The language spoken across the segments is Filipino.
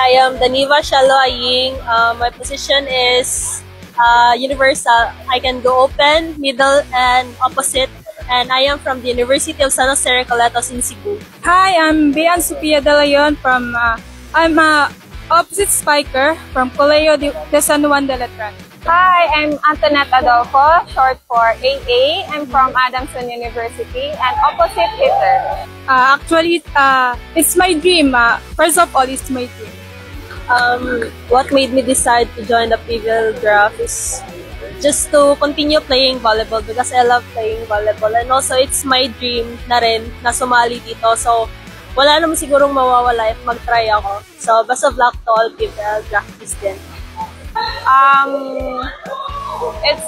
I am Daniva Shalo Aying. My position is universal. I can go open, middle, and opposite. And I am from the University of San Jose Recoletos in Cebu. Hi, I'm Bian Sophia De Leon from, I'm a opposite spiker from Colegio de San Juan de Letran. Hi, I'm Antoinette Adolfo, short for AA. I'm from Adamson University and opposite hitter. Actually, it's my dream. First of all, it's my dream. What made me decide to join the PVL draft is just to continue playing volleyball because I love playing volleyball. And also, it's my dream na rin na sumali dito. So, wala naman sigurong mawawala if mag-try ako. So, best of luck to all PVL draftees din. It's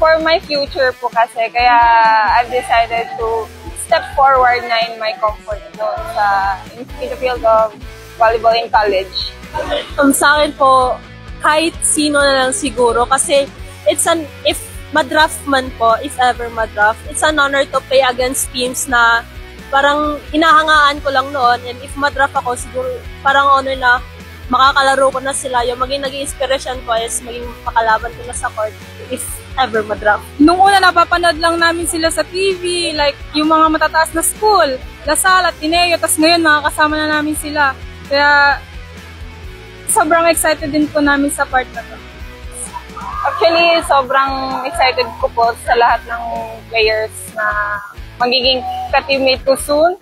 for my future po kasi kaya I've decided to step forward na in my comfort zone in the field of volleyball in college. Sa akin po, kahit sino na lang siguro kasi if madraft man po, if ever madraft, it's an honor to play against teams na parang inahangaan ko lang noon, and if madraft ako, siguro parang honor na makakalaro ko na sila. Yung naging inspiration ko is maging makalaban ko na sa court if ever madraft. Nung una, napapanood lang namin sila sa TV, like yung mga matataas na school, Lasal at Tineo, tapos ngayon makakasama na namin sila. Kaya sobrang excited din po namin sa part na to. Actually, sobrang excited ko po sa lahat ng players na magiging ka-teammate ko soon.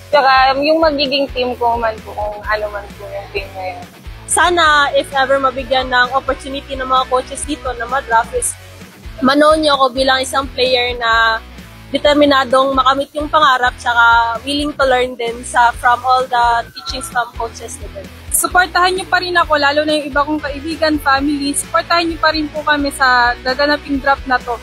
Tsaka yung magiging team ko man po kung ano man po yung team na yun. Sana if ever mabigyan ng opportunity ng mga coaches dito na madraft is manoon niyo ako bilang isang player na determinadong makamit yung pangarap tsaka willing to learn din from all the teachings from coaches nila. Supportahan niyo pa rin ako, lalo na yung iba kong kaibigan, family. Supportahan niyo pa rin po kami sa gaganaping draft na to.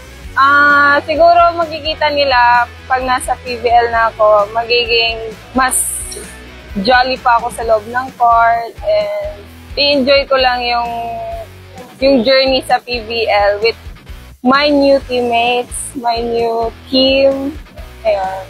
Siguro magkikita nila pag nasa PVL na ako, magiging mas jolly pa ako sa loob ng court and i-enjoy ko lang yung journey sa PVL with my new teammates, my new team. Ayun.